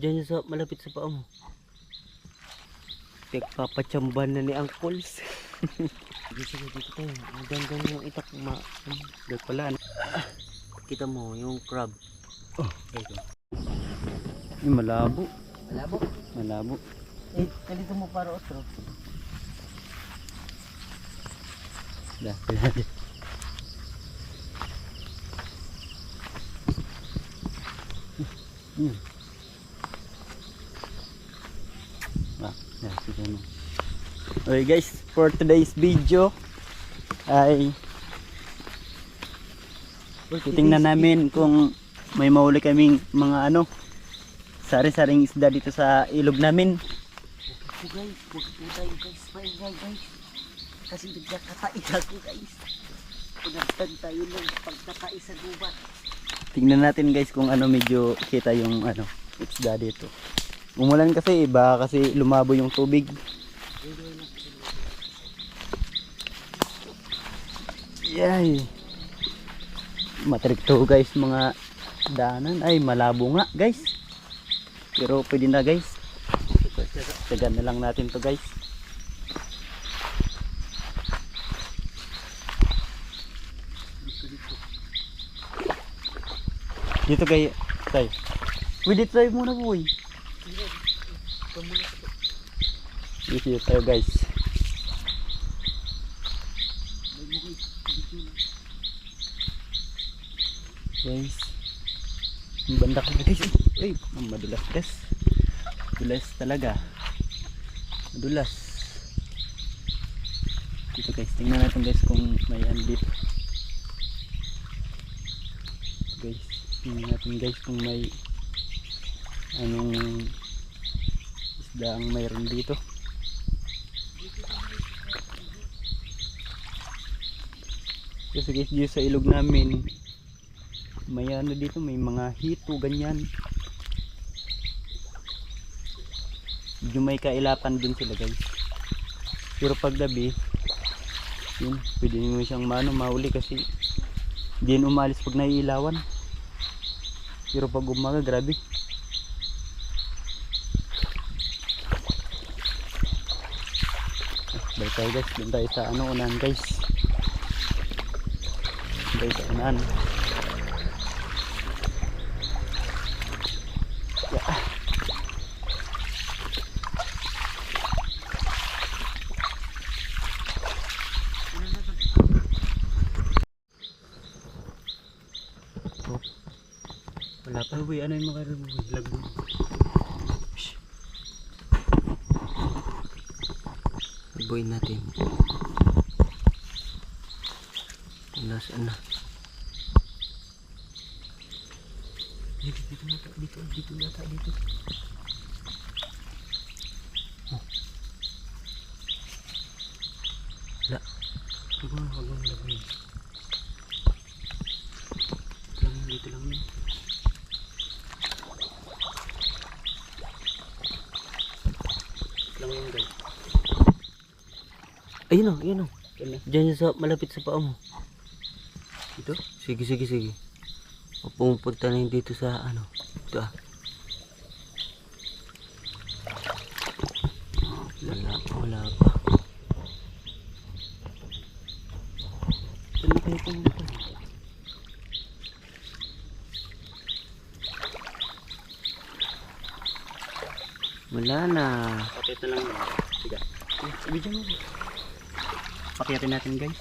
Diyan sa malapit sa paa mo. Papachamban na ni Angkols. Sige, dito tayo. Ang ganda yung itak. Dito pala. Kita mo yung crab. Oh, ito. Yung malabo. Malabo? Malabo. Eh, dito mo para otro. Dahil. Okay guys, for today's video ay titingnan namin kung may mahuli kaming mga sari-saring isda dito sa ilog namin. Guys, huwag po tayo guys, kasi nagkakatain ako guys. Pinagtan tayo ng pagkakai sa gubat. Tingnan natin guys kung medyo kita yung isda dito. Umulan kasi, baka kasi lumabo yung tubig. Yay! Matrik to guys, mga daanan. Ay, malabo nga guys. Pero pwede na guys. Tagan na lang natin to guys. Dito kayo. Pwede try muna boy. Dito tayo guys. Guys, ang banda ko na guys. Ay, madulas guys. Madulas talaga. Madulas. Dito guys, tingnan natin guys kung may dito. Guys, tingnan natin guys kung may anong isda ang mayroon dito. Kasi guys, dito sa ilog namin may dito, may mga hito ganyan. Medyo may kailapan din sila guys. Pero pag gabi yun, pwede nyo siyang mahuli kasi hindi umalis pag naiilawan. Pero pag umaga, grabe. Balik tayo guys, doon tayo sa unahan guys. Doon tayo sa unahan. Wala pa boy, ano yung makaroon mo boy? Lagbo. Lagboin natin. Nasaan na? Dito nata. Oh. Wala. Huwag mo lagboin. Dito lang yun. Ayun o. Diyan sa malapit sa paa mo. Ito? Sige. Pumupunta na yun dito sa ito Wala pa. Ano kayo pumunta? Wala na. Pakit na lang. Sige. Video mo. Pakiyatin natin guys.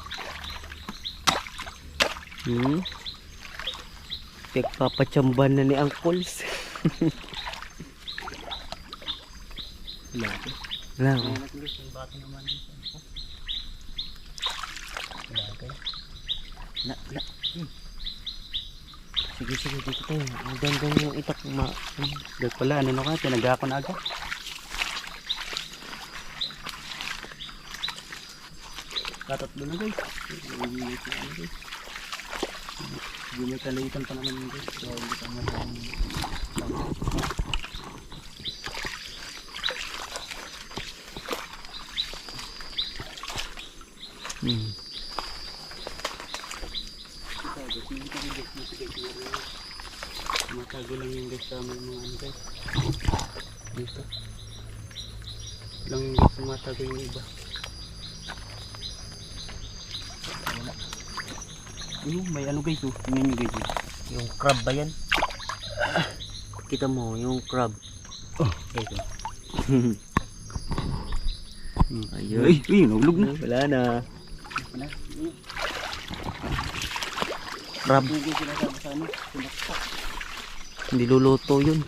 Papachamban na ni Angkols. Wala. Sige, dito tayo. Ang ganda yung itak. Dito pala, tinaga ko na agad. Katatlo na guys. Gumikalitan pa naman guys. So hindi pa naman matagal Bago lang yung guys sa may mga ano guys. Dito. Lang yung guys tumatago yung iba. Wala. Ayun, may ano guys oh. Tingnan nyo guys. Yung crab ba yan? Kita mo, yung crab. Oh, guys oh. Ayun. Uy, nahulog na. Wala na. Crab. Hindi luluto yun.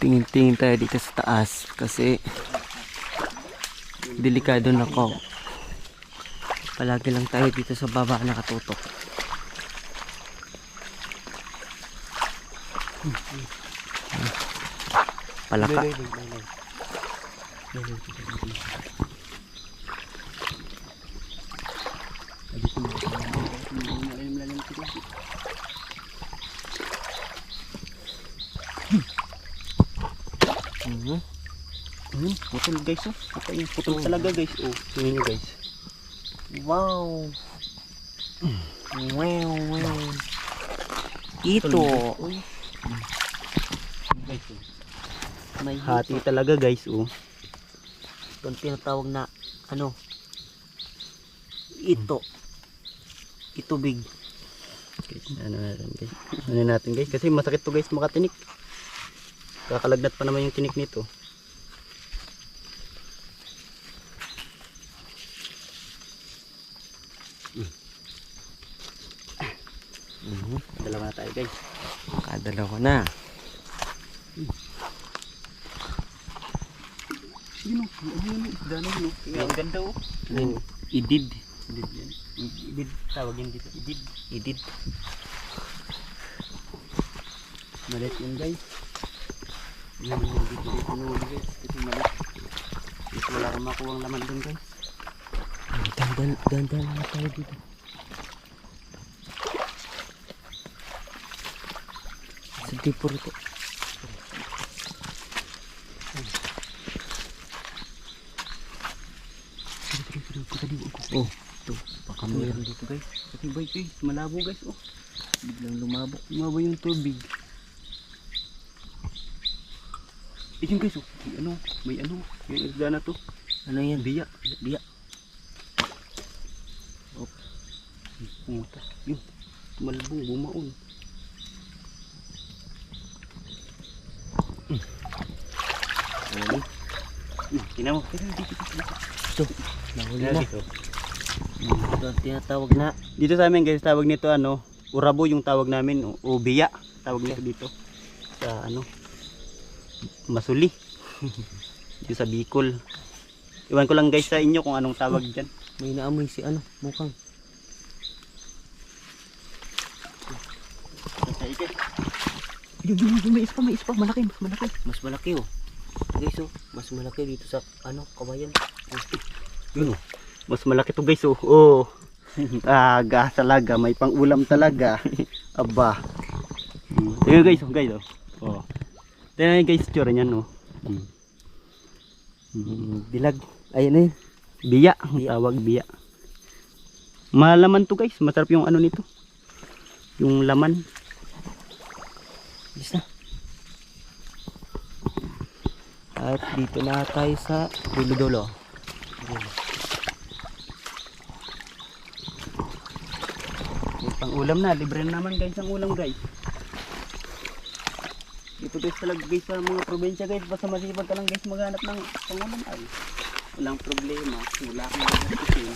Tingin-tingin tayo dito sa taas kasi delikado na ko. Palagi lang tayo dito sa baba nakatutok. Palaka. Putol guys oh. Ito yung putol talaga guys oh. Tingnan nyo guys. Wow. Wow, wow. Ito. Guys oh. May Hati talaga guys oh. Itong tinatawag na ano? Ito. Ito big. Guys, ano natin guys. Ano natin guys kasi masakit to guys makatinik. Kakalagnat pa naman yung tinik nito. Dalawa na tayo guys. Kadalawa na. Yun oh. Ano isda na yun oh. Ang ganda oh. Idid. Idid yan. Idid. Tawag yan dito. Idid. Idid. Malit yun guys. Yan yung dito nuli guys. Kasi malit. Dito wala kang makuha ang laman dun guys. Dandan na tayo dito. Sedih pur itu. Oh, tuh, baka mayroon dito guys. Kasi baik guys, malabo guys oh. Biglang lumabok. Lumabo yung tubig. Ayun guys oh, may ano, yung isda na to. Ano yan? Biya. Biya. Oh. Pumunta. Yun. Tumalbong, bumaon. Tingnan mo. Ito. Nahuli na. Dito. Ito ang tinatawag na. Dito sa amin guys, tawag nito ano, urabo yung tawag namin o biya. Tawag nito dito. Sa ano, Masuli. Dito sa Bicol. Iwan ko lang guys sa inyo kung anong tawag dyan. May naamoy si ano, mukhang. Yung may ispa, malaki, mas malaki. Mas malaki oh. Guys oh, mas malaki dito sa ano, kawayan. Yun oh. Mas malaki to guys oh. Oh. Gas talaga, may pang-ulam talaga. Aba. Tingnan guys, guys oh. Oh. Tingnan guys, tsura niyan oh. Bilag. Ayun na yun. Biya, ang tawag biya. Malaman to guys, masarap yung ano nito. Yung laman. Bisa. At dito na tayo sa dulo-dulo. May pang-ulam na, libre na naman guys ang ulam guys. Dito guys talaga guys sa mga probinsya guys, basta masipag ka lang guys maghanap ng pang-ulam ay. Walang problema, wala kang gagastusin.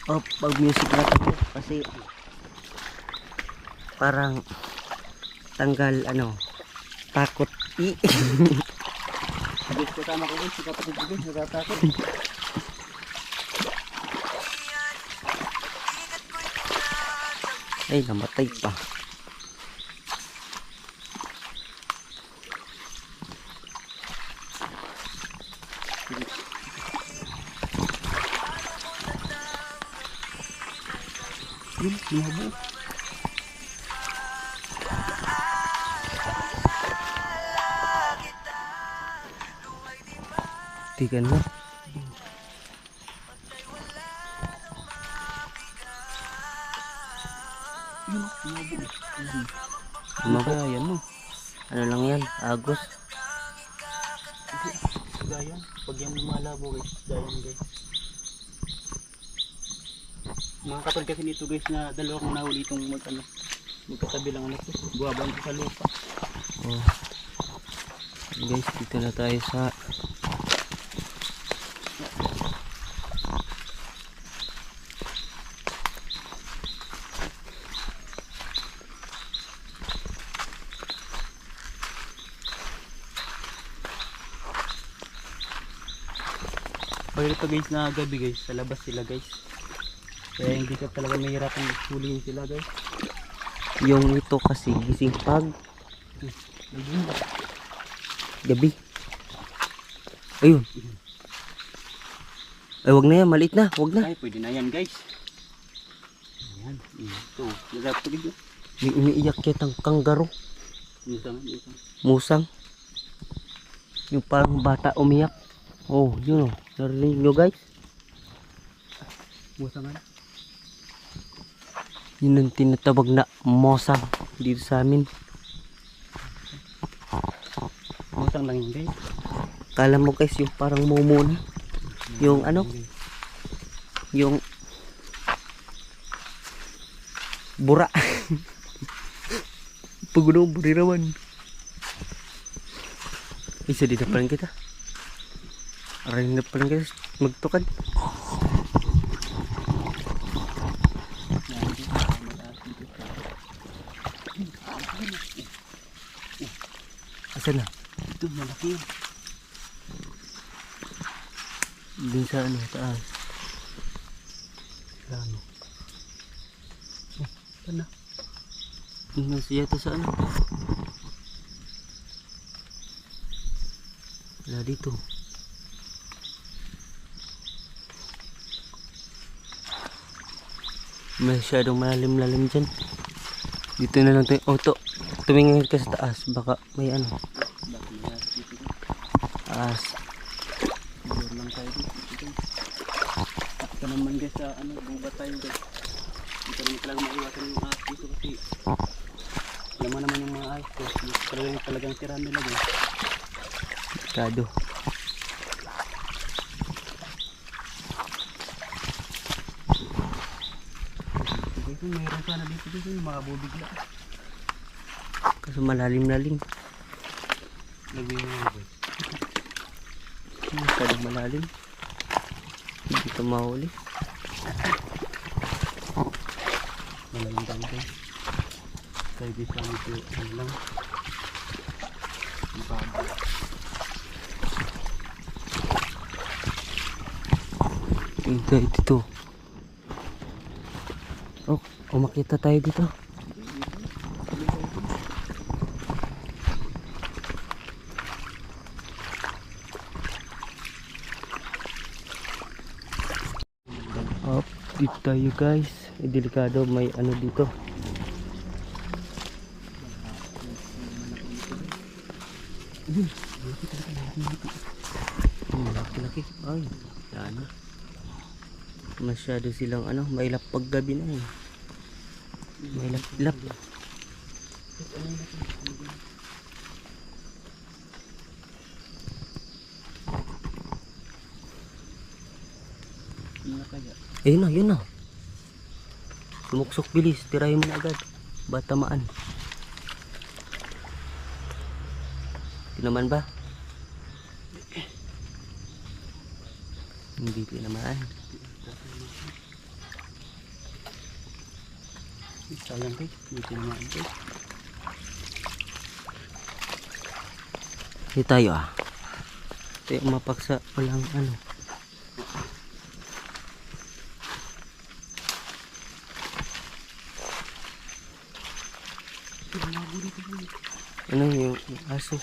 Oh, pag music na tayo kasi parang tanggal ano, takot. Guys, kasama ko guys, kapatid ko guys, natatakot. Ay, namatay pa. Yun, lumabo. Muntikan na. Ano kaya yan no? Ano lang yan? Agos. Gaya. Pag yan lumalabo guys. Gaya guys. Mga kapal kasi nito guys na dalawang nahuli itong magkatabi lang ano to. Buwabang sa lupa. Oh. Guys, dito na tayo sa Pag ito guys na gabi guys, sa labas sila guys. Kaya hindi ka talaga mahirapan hulihin sila guys. yung ito kasi gising pag gabi. Ayun. Ay, wag na yan. Maliit na. Wag na. Ay, pwede na yan guys. Ayan. Ito. Nagap to guys. May umiiyak kitang kanggaro. Musang. Musang. Yung parang bata umiyak. Oh, yun oh. Narinig nyo guys? Musangan. Yun ang tinatawag na mosang dito sa amin. Musang lang yun guys. Kala mo guys yung parang momo na. Yung ano? Yung bura. Pagunong burirawan. Isa dito pa rin kita. Aray na pa rin kita magtukad. Asan na? Ito, malaki yun. Dun sa ano, taas. Ano? Ano? Ano siya to sa ano? Wala dito. Masyadong malalim-lalim dyan. Dito na lang tayo. Auto. Tumingin ka sa taas. Baka may ano. Taas. Siguro lang tayo dito. Ito naman guys sa ano, bubat tayo guys. Hindi naman talaga maiwasan yung ahas dito kasi alam mo naman yung mga ahas ko. Talagang tira nila guys. Kado. Guys, mayroon sana dito guys yung makabubigla. Kaso malalim-lalim. Lagay mo nga guys. Masyadong malalim. Hindi ito mahuli. Malalim tayo guys. Kaya guys lang ito ano lang. Ibabaw. Ito, ito. Oh, umakita tayo dito. Oh, dito tayo guys. Delikado, may ano dito. Laki-laki. Ay, yan. Masyado silang ano, mailap pag gabi na eh. Mailap-ilap. Ayun na, yun na. Sumuksok bilis, tirahin mo na agad. Batamaan. Tinaman ba? Hindi tinamaan. Sayang guys, hindi tinamaan guys. Hindi tayo ah. Tayo mapaksa walang ano. Ano yung aso?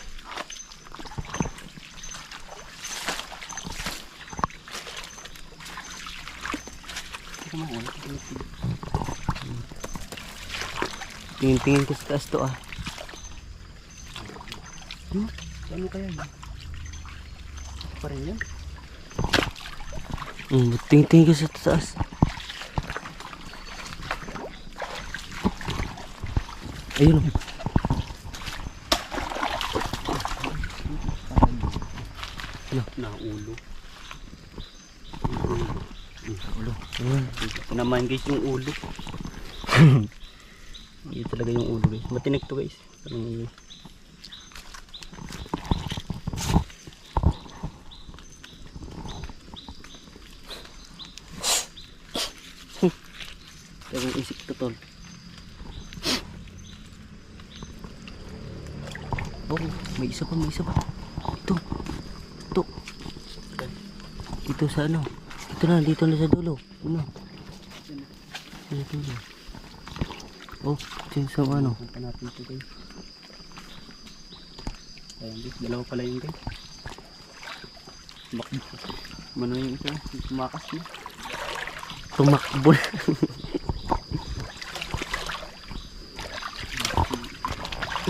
Tingin-tingin ko sa taas to ah. Ano kaya yun? Pa rin yan? Tingin ka sa taas. Ayun. Naulo. Ulo. Ayun. Ito naman guys yung ulo. Hindi talaga yung ulo guys. Matinik to guys. Parang yung isip to tol. Oh, may isa pa, may isa pa. Ito. Ito. Dito sa ano? Dito na sa dulo. Ano? Sa dulo. Oh, dyan sa ano? Punta natin ito guys. Ayan guys, dalawa pala yung guys. Mano yung isa? Tumakas na. Tumakbo na.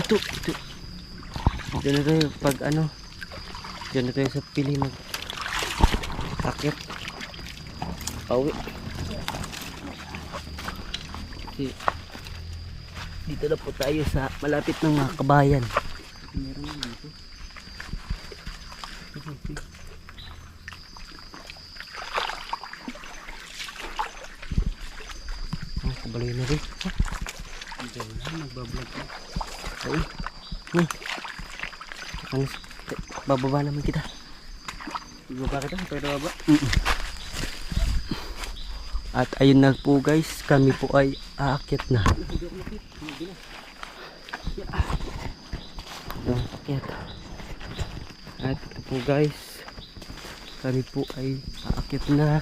Ito. Diyan na tayo pag ano. Diyan na tayo sa pili mag akit. Pauwi. Kasi dito na po tayo sa malapit ng mga kabayan. Meron na dito. Oh, kabaloy na rin. Diyan na, nagbablog na. Uy. Uy. Ano, bababa naman kita. Ibaba kita, pwede baba? At ayun na po guys, kami po ay aakyat na. Aakyat. At ito po guys, kami po ay aakyat na.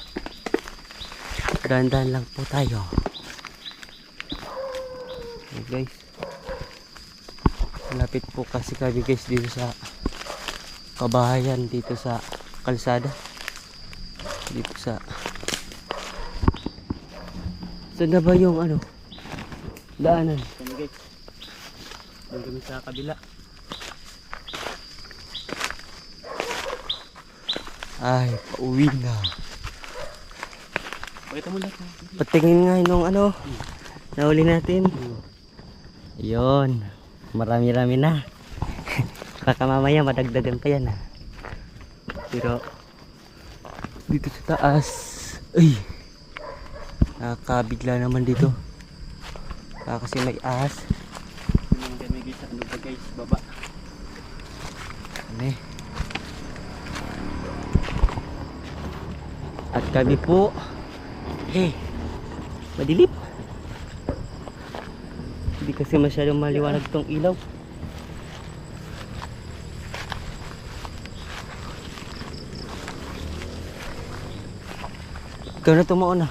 Dahan-dahan lang po tayo. Okay guys. Malapit po kasi kami guys dito sa kabahayan, dito sa kalsada. Dito sa saan na ba yung ano? Daanan. Kami guys. Doon kami sa kabila. Ay, pauwi na. Pakita mo lahat. Patingin nga nung ano, nahuli natin. Ayun, marami-rami na. Baka mamaya madagdagan pa yan. Pero dito sa taas, ay, nakakabigla naman dito. Kasi may ahas. Yung kami guys, ano ba guys, baba. Ano eh. At kami po, madilim. Hindi kasi masyadong maliwanag tong ilaw. Ikaw na tumaon na.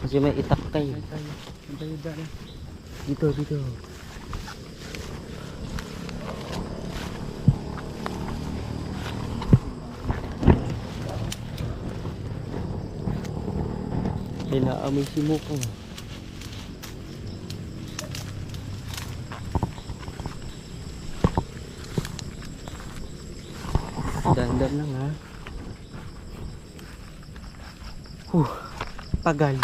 Kasi may itak kayo. Dito. May naamoy si Mukong. Dandan lang ha. Pagal.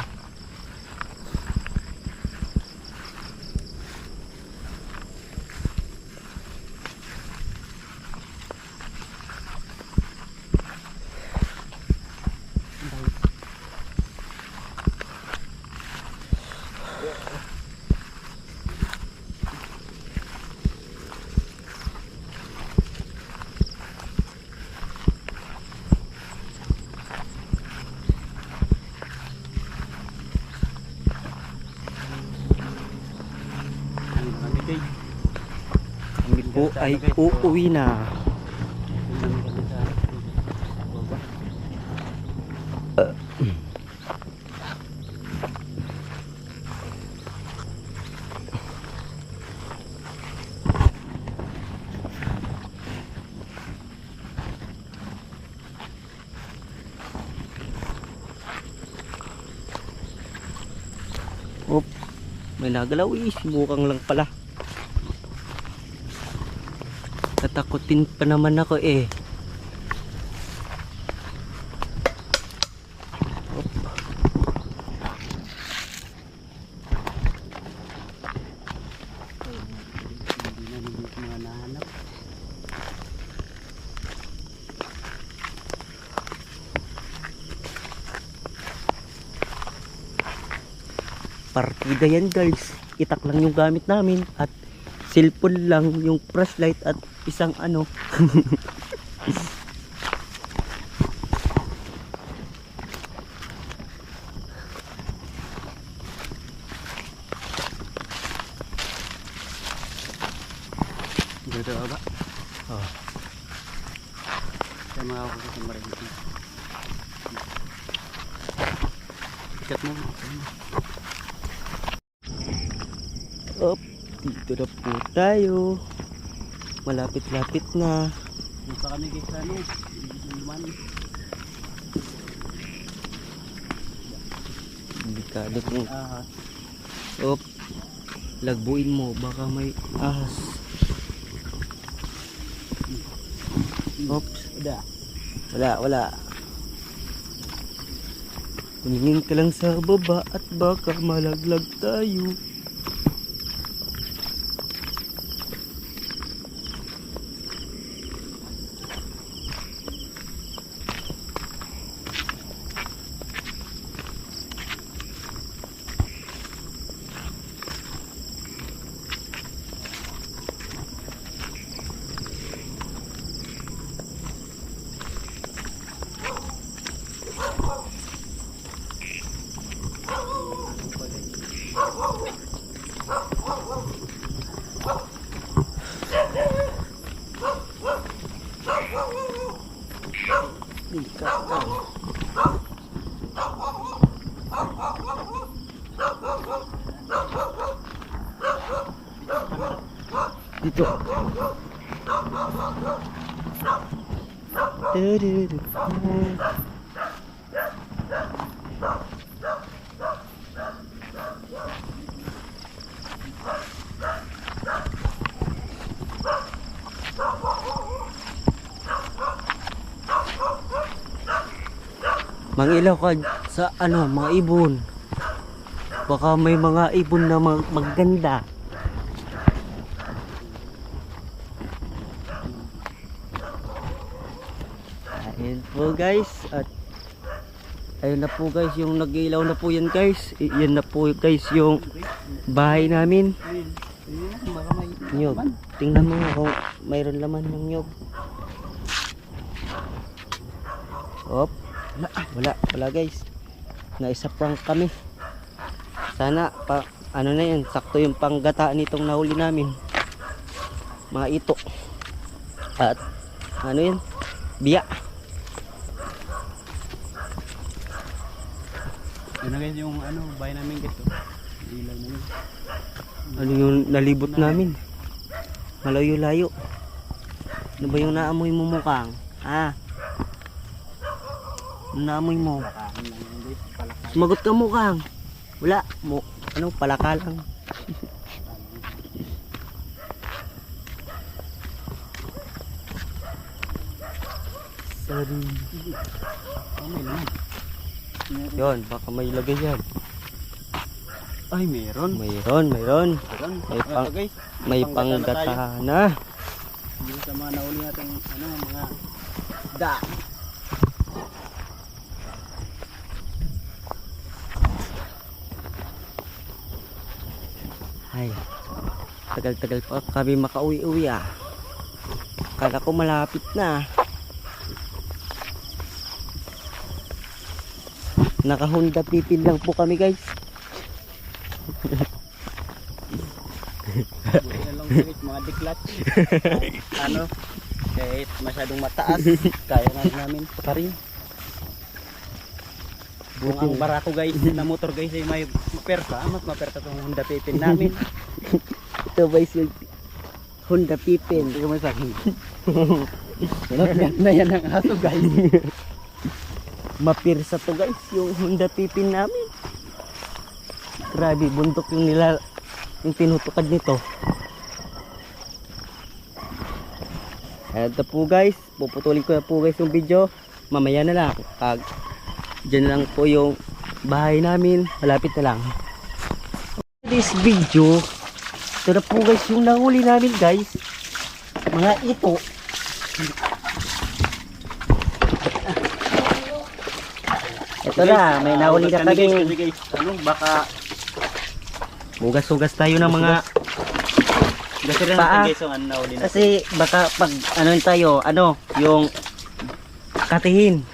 Kami guys. Kami po ay uuwi na. May nagalaw sibukang lang pala. Tatakutin pa naman ako eh. partida yan guys. Itak lang yung gamit namin at cellphone lang yung flashlight at isang ano. Dito ba? Oh. Sa mga ako sa marin. Ikat mo. Op, dito na po tayo. Malapit-lapit na. Kung pa kami guys ano, naman. Delikado kung Ahas. op, lagbuin mo baka may ahas. Oops, wala. Tumingin ka lang sa baba at baka malaglag tayo. Dito. Tududu. Mangilaw ka sa ano, mga ibon. Baka may mga ibon na maganda. Ayun po guys, at ayun na po guys, yung nag-ilaw na po yan guys. Yan na po guys yung bahay namin. Baka may Nyog, tingnan mo nga kung mayroon laman yung nyog. Op, wala guys. Naisa prank kami. Sana pa ano na yan, sakto yung panggata nitong nahuli namin. Mga ito. At ano yan? Biya. yun na guys yung ano, bahay namin dito. Ilaw namin. Ano yung nalibot namin? Malayo-layo. Ano ba yung naamoy mo mukang? Ha? Ano naamoy mo? Palakahan lang yun guys. Palakahan. Sumagot ka mukang. Wala. Ano, palaka lang. Sorry. Oh, may laman. Yon, baka may lagay yan. Ay, meron. Mayroon. Meron. May pang- Ito, guys. May panggata na. Dito sa mga nauli natin ano, mga da. Ay, tagal-tagal pa kami makauwi-uwi ah. Kala ko malapit na. Naka-Honda pipil lang po kami guys. Buti na lang guys, mga diklat. Ano, kahit masyadong mataas, kaya na namin pakarin. Kung ang barato guys na motor guys ay may mapersa, mas mapersa itong Honda Pipin namin. Ito guys yung Honda pipil. Hindi ko may sakin. Na yan ang aso guys. Mapirsa to guys yung Honda pipil namin. Grabe, bundok yung tinutukad nito. Ito po guys, puputulin ko na po guys yung video. Mamaya na lang. Diyan lang po yung bahay namin. Malapit na lang. This video, ito na po guys yung nahuli namin guys. Mga ito. Ito na, may nahuli na kami. Kasi guys, ano, baka Hugas-hugas tayo ng mga... Kasi rin Paa. natin guys yung ano na uli natin. Kasi baka pag ano tayo, yung katihin.